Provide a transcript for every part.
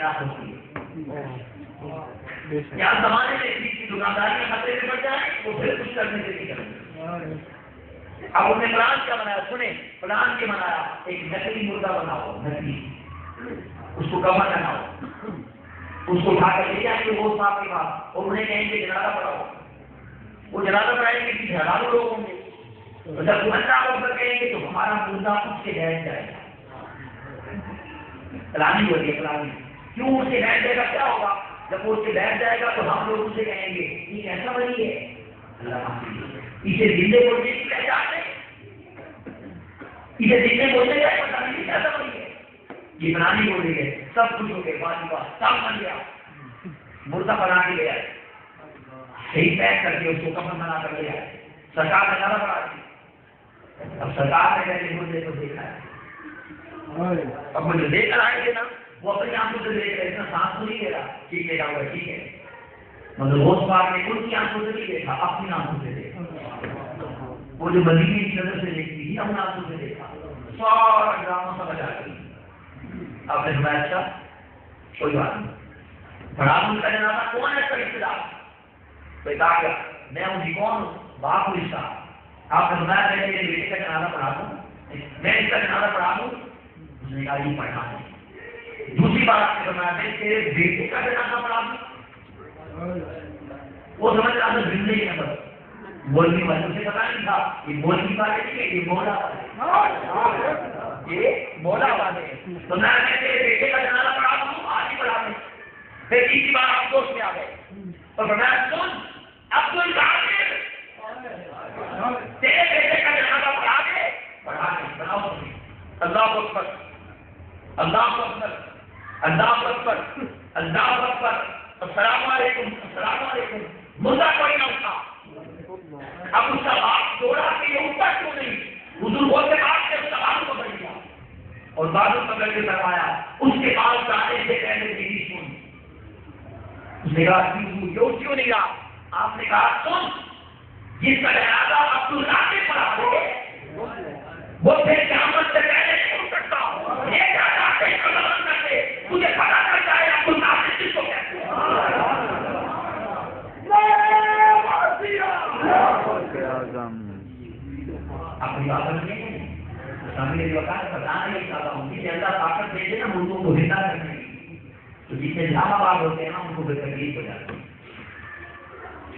نجات ہوتی ہے. کیا زمانے میں کسی کی دکانداری میں خطرے میں پڑ جائے وہ پھر کچھ کرنے سے نہیں کرتے. اب انہوں نے پلان کیا بنایا؟ سنیں پلان کیا بنایا؟ ایک نکلی مردہ بناؤ، نکلی، اس کو کور لگاؤ، اس کو اٹھا کر لے جائیں گے وہ صاحب کے پاس اور انہیں کہیں گے جنازہ پڑھاؤ. وہ جنازہ پڑھائیں گے کہ ہزاروں لوگ ہوں گے. جب وہ اللہ کو کہیں گے تو ہمارا مردہ خود سے بیٹھ جائے گا. پلانی ہوتی ہے پلانی. کیوں اس سے بیٹھ جائے گا؟ کیا ہوگا جب وہ اس سے بیٹھ جائے گا تو ہم لوگ اسے کہیں گے یہ کیسا بنی ہے؟ اللہ اسے زندے بولنے کی پہچان ہے، اسے زندے بولنے کا پتہ نہیں کیسا بنی ہے. یہ پلانی بول رہی ہے. سب کچھ ہو گئے، بات سب بن گیا، مردہ بنا کے لے آئے، صحیح پیک کر کے اس کو کفن بنا کر لے آئے. سرکار نے زیادہ بڑھا دی. اب سرکار نے کہتے مردے کو دیکھا ہے. اب مجھے لے کر آئے تھے نا، وہ اپنی آنکھوں سے دیکھ رہے، اتنا سانس نہیں لے رہا، ٹھیک ہے جاؤ ٹھیک ہے. مطلب غوث پاک نے ان کی آنکھوں سے نہیں دیکھا، اپنی آنکھوں سے دیکھا. وہ جو مدینے کی نظر سے دیکھتی تھی اپنی آنکھوں سے دیکھا. سارا ڈرامہ سمجھ آ گئی. آپ نے سنایا اچھا کوئی بات نہیں. بڑا ملک کا جنازہ کون ہے اس کا رشتے دار؟ کوئی کہا کیا میں ہوں جی کون ہوں؟ باپ ہوں اس کا. آپ نے سنایا میں میرے بیٹے کا جنازہ پڑھا دوں، میں اس کا جنازہ پڑھا دوں. اس نے کہا یہ پڑھا دیں. دوسری بات آپ نے سنایا میں تیرے بیٹے کا جنازہ پڑھا دوں. وہ سمجھ رہا تھا زندگی میں بس بولنے والے اسے پتا نہیں تھا یہ بولنے والے نہیں ہے، یہ مولا والے، یہ مولا والے. تو میں تیرے بیٹے کا جنازہ پڑھا دوں، آج ہی پڑھا دیں. پھر تیسری بار آپ دوست میں آ گئے اور فرمایا سن عبد القادر تیرے بیٹے کا جنازہ پڑھا دے. پڑھا دیں بناؤ. اللہ اکبر اللہ اکبر اللہ اکبر اللہ اکبر. السلام علیکم السلام علیکم. مردہ کوئی نہ اٹھا. اب اس کا باپ دوڑا کہ یہ اٹھتا کیوں نہیں؟ بزرگوں کے بعد سے اس کا باپ کو بڑھ گیا اور بازو پکڑ کے کروایا. اس کے بعد جانے سے پہلے میری سن. اس نے کہا کیوں نہیں رہا؟ آپ نے کہا سن جس کا جنازہ عبداللہ نے پڑھا دے وہ پھر قیامت سے پہلے نہیں اٹھ سکتا. یہ جانا کرتے تجھے پتا چلتا ہے عبداللہ سے کس کو کہتے ہیں. اپنی بات بتانا نہیں چاہتا ہوں کہ اللہ طاقت دے دے نا ملکوں کو زندہ کرنے کی، تو جتنے اسلام آباد ہوتے ہیں نا ان کو بے تکلیف ہو جاتی ہے.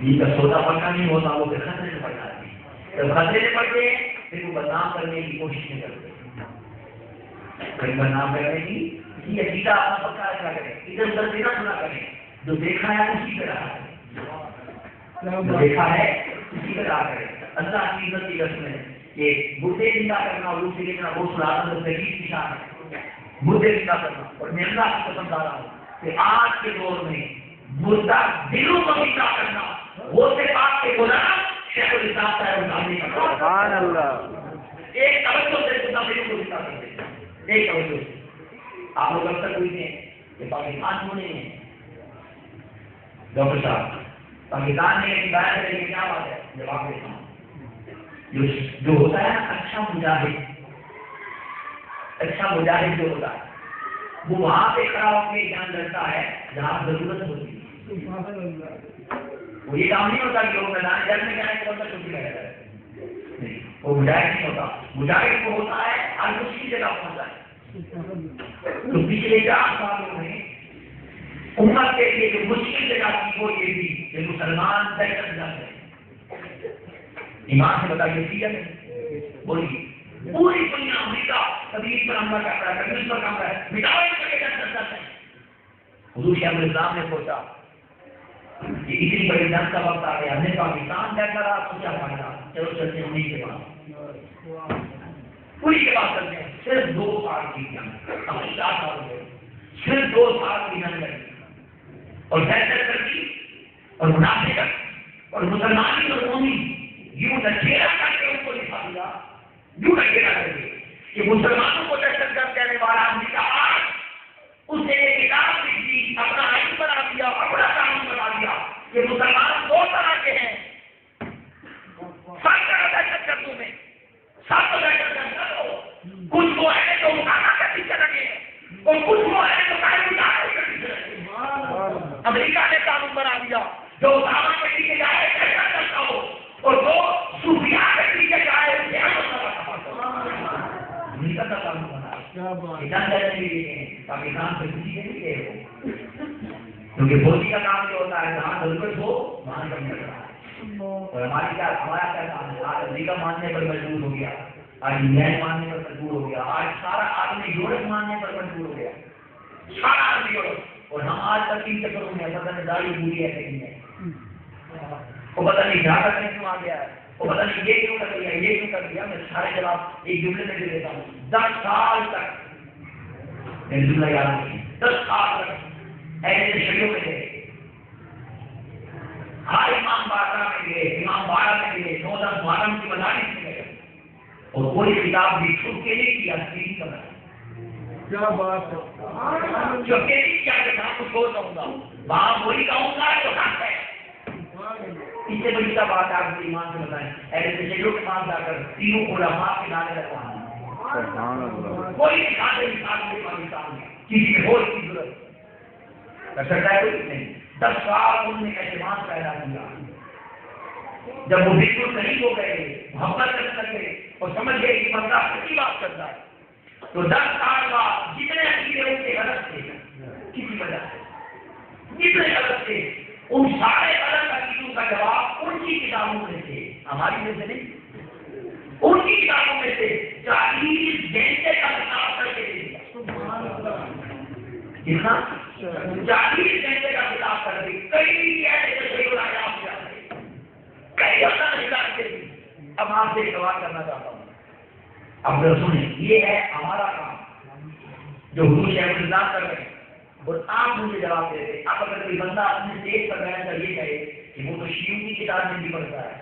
جن کا سودا پکا نہیں ہوتا وہ پھر خطرے میں پڑ جاتے ہیں. جب خطرے میں پڑتے ہیں پھر وہ بدنام کرنے کی کوشش نہیں کرتے. کہیں بدنام کرنے کی کسی عقیدہ اپنا پکا رکھا کریں، ادھر ادھر دینا سنا کریں. جو دیکھا ہے اسی پہ رہا کریں، جو دیکھا ہے اسی پہ رہا کریں. اللہ کی عزت کی رسم ہے کہ مردے زندہ کرنا اور اسے لینا وہ سراغ تکلیف کی شان ہے. مردے زندہ کرنا اور میں اللہ کی قسم کھا رہا ہوں کہ آج کے دور میں مردہ دلوں کو زندہ کرنا وہ سے بات کے غلام شیخ الاسلام صاحب الغازی کا سبحان اللہ. ایک توجہ سے خدا دلوں کو زندہ کرتے ہیں. ایک توجہ سے آپ لوگ اب تک پوچھتے ہیں کہ پاکستان کیوں نہیں ہے؟ ڈاکٹر صاحب پاکستان میں ایک بات ہے کیا بات ہے؟ جواب دیتا ہوں. جو ہوتا ہے نا اچھا مجاہد جو ہوتا ہے وہ وہاں پہ کھڑا ہو کے جان لڑتا ہے جہاں ضرورت ہوتی ہے. وہ یہ کام نہیں ہوتا کہ وہ میدان جنگ میں جانے کے بعد چھٹی لگا جائے. نہیں، وہ مجاہد نہیں ہوتا. مجاہد کو ہوتا ہے ہر مشکل جگہ پہنچا ہے. تو پچھلے 4 سالوں میں امت کے لیے جو مشکل جگہ تھی وہ یہ تھی کہ مسلمان دہشت گرد ہے. ایمان سے بتائیے ٹھیک ہے بولیے پوری دنیا امریکہ تبلیغ پر حملہ کر رہا ہے، تبلیغ پر کام رہا ہے، مٹاؤ ان کو یہ دہشت گرد ہے. حضور شیخ الاسلام نے سوچا کہ اتنی بڑی جنگ کا وقت آ گیا، ہم نے پاکستان طے کرا تو کیا فائدہ، چلو چلتے ہیں انہیں کے بعد پوری کے بعد چلتے ہیں. صرف 2 سال کی جنگ، اب 4 سال ہو گئے، صرف 2 سال کی جنگ لگی اور دہشت گردی اور منافقت اور مسلمانی اور قومی یوں نچیرا کر کے ان کو دکھا دیا، یوں نچیرا کر کے کہ مسلمانوں کو دہشت گرد کہنے والا امریکہ آج اس نے ایک کتاب لکھ دی، اپنا آئین بنا دیا، اپنا قانون بنا دیا کہ مسلمان 2 طرح کے ہیں. 7 طرح دہشت گردوں میں 7 دہشت گرد، کچھ وہ ہیں جو اٹھانا کے پیچھے لگے ہیں اور کچھ وہ ہیں جو قائم اٹھانے کے پیچھے دیا جو اسامہ کے پیچھے جائے کیسا کرتا ہو اور جو صوفیاء کے پیچھے جائے نہیں کرتا کام بنا پاکستان سے کسی کے نہیں گئے ہو کیونکہ فوجی کا کام جو ہوتا ہے جہاں ضرورت ہو وہاں کم کرتا ہے اور ہمارا کیا کام ہے آج امریکہ ماننے پر مجبور ہو گیا آج انگلینڈ ماننے پر مجبور ہو گیا آج سارا آدمی یورپ ماننے پر مجبور ہو گیا سارا آدمی یورپ اور ہم آج تک ان چکروں میں پتہ نہیں داڑھی پوری ہے کہ نہیں ہے وہ پتہ نہیں جہاں تک نہیں کیوں آ گیا ہے وہ پتہ نہیں یہ کیوں کر دیا یہ کیوں کر دیا میں سارے جواب ایک جملے میں دے دیتا ہوں 10 سال تک میں جملہ یاد رکھیں 10 سال تک ایسے شریعوں میں گئے ہر امام بارہ میں گئے امام بارہ میں گئے 9-10 محرم کی مدارس میں گئے اور کوئی کتاب بھی چھوٹ کے نہیں کیا تین کا کیا بات ہے جو تیری کیا کتاب کو چھوڑ دوں گا وہاں وہی کہوں گا جو حق ہے اس سے بڑی بات آپ کو ایمان سے بتائیں ایسے شریعوں کے پاس جا کر تینوں علماء کے نعرے لگوانا کوئی نکال انسان نہیں پاکستان میں کسی میں ہو اس کی ضرورت کر سکتا ہے کوئی نہیں 10 سال انہوں نے اعتماد پیدا کیا جب وہ بالکل صحیح ہو گئے محبت کرنے لگے اور سمجھ گئے کہ بندہ سچی بات کرتا ہے تو 10 سال بعد جتنے عقیدے ان کے غلط تھے کسی وجہ سے جتنے غلط تھے ان سارے غلط عقیدوں کا جواب ان کی کتابوں میں سے ہماری میں سے نہیں ان کی کتابوں میں سے 40 گھنٹے کا کتاب کر کے دے دیا کتنا 40 گھنٹے کا کتاب کر دی کئی ایسے کئی اب آپ سے سوال کرنا چاہتا ہوں اب سنیں یہ ہے ہمارا کام جو حضور شیخ الاسلام کر رہے ہیں اور آپ مجھے جواب دے دیں اب اگر کوئی بندہ اپنے اسٹیج پر بیٹھ کر یہ کہے کہ وہ تو شیعوں کی کتاب میں بھی پڑھتا ہے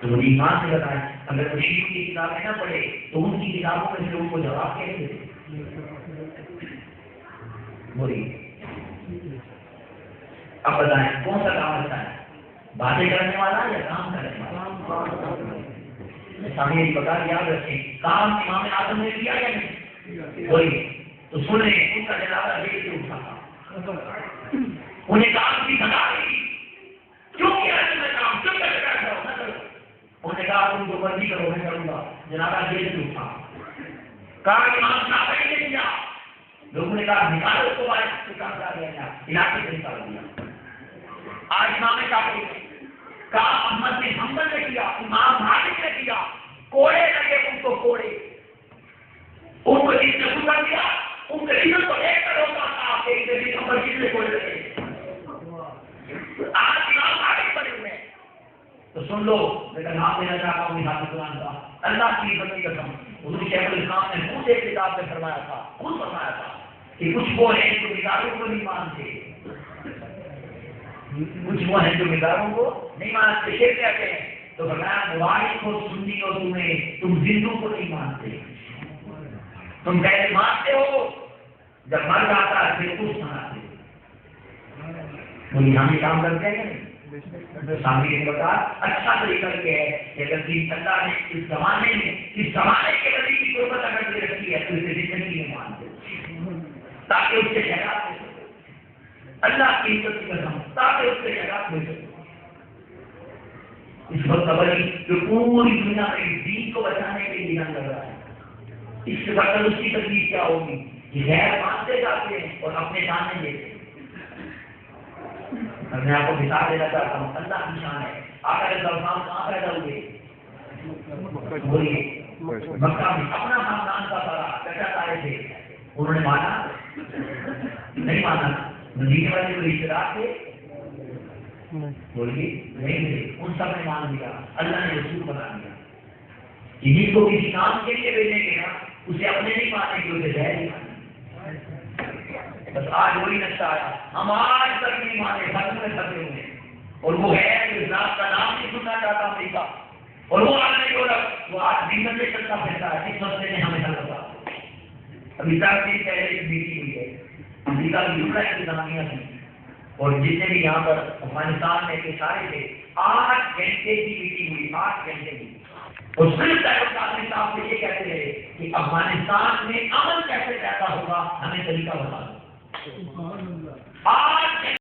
تو مجھے ایمان سے بتائیں اگر وہ شیعوں کی کتابیں نہ پڑھے تو ان کی کتابوں میں سے ان کو جواب کیسے دے بولیے اب بتائیں کون سا کام اچھا ہے باتیں کرنے والا یا کام کرنے والا سامنے بتا یاد رکھیں کام امام اعظم نے کیا یا نہیں بولیے تو سنیں ان کا جنازہ دیکھ کے اٹھا تھا انہیں کام کی سزا دی کیوں کیا میں کام کیوں کر رہا ہوں نہ کرو انہوں نے کہا تم جو مرضی کرو میں کروں گا جنازہ دیکھ کے اٹھا کہا امام صاحب نے کیا لوگوں نے کہا نکالو اس کو باہر کام کر دیا علاقے سے نکال دیا آج امام شافعی نے کہا احمد بن حنبل نے کیا امام مالک نے کیا کوڑے لگے ان کو کوڑے ان کو جس نے گزر دیا ان کے دل کو ایک کرو کا تھا ایک دن نمبر کس نے کوڑے لگے آج امام مالک بنے ہوئے تو سن لو لیکن نام دینا چاہتا ہوں حافظ قرآن کا اللہ کی عزت کی قسم حضور شیخ الاسلام نے خود ایک کتاب میں فرمایا تھا خود فرمایا تھا کہ کچھ وہ ہیں جو کتابوں کو نہیں مانتے کچھ وہ ہیں جو کتابوں کو نہیں مانتے یہ کہتے ہیں تو فرمایا موالد کو سنی اور تم زندوں کو نہیں مانتے تم کیسے مانتے ہو جب مر جاتا ہے پھر کچھ سناتے ہم یہ کام کرتے ہیں سامنے کے بتا اچھا طریقہ یہ ہے کہ اگر اللہ نے اس زمانے کے نبی کی قربت اگر دے رکھی ہے تو اسے زندگی میں مانتے تاکہ اس سے خیرات ہو سکے اللہ کی عزت کی قسم تاکہ اس سے خیرات ہو سکے اس وقت خبر جو پوری دنیا میں دین کو بچانے کے لیے لڑ رہا ہے اس سے بڑھ کر اس کی تکلیف کیا ہوگی کہ غیر مانتے جاتے ہیں اور اپنے جاننے دیتے ہیں میں آپ کو مثال دینا چاہتا ہوں اللہ کی شان ہے آقا علیہ السلام کہاں پیدا ہوئے بولیے مکہ میں اپنا خاندان کا سارا چچا تارے تھے انہوں نے مانا نہیں مانا مدینے والے جو رشتے دار تھے بولیے نہیں ملے ان سب نے مان دیا اللہ نے رسول بنا دیا جس کو کسی کام کے لیے بھیجیں گے نا اسے اپنے نہیں مانیں گے اسے غیر نہیں مانیں بس آج وہی نقشہ آیا ہم آج تک نہیں مانے خط میں پھنسے ہوئے اور وہ ہے ذات کا نام نہیں سننا چاہتا امریکہ اور وہ آج نہیں ہو رہا وہ آج دن میں چلتا پھرتا ہے کس مسئلے نے ہمیں حل ہوگا ابھی تک دن پہلے ایک میٹنگ ہوئی ہے امریکہ کی جملہ انتظامیہ تھی اور جتنے بھی یہاں پر افغانستان میں کے سارے تھے 8 گھنٹے کی میٹنگ ہوئی 8 گھنٹے کی اور صرف صاحب سے یہ کہتے رہے کہ افغانستان میں امن کیسے پیدا ہوگا ہمیں طریقہ بتا دو 8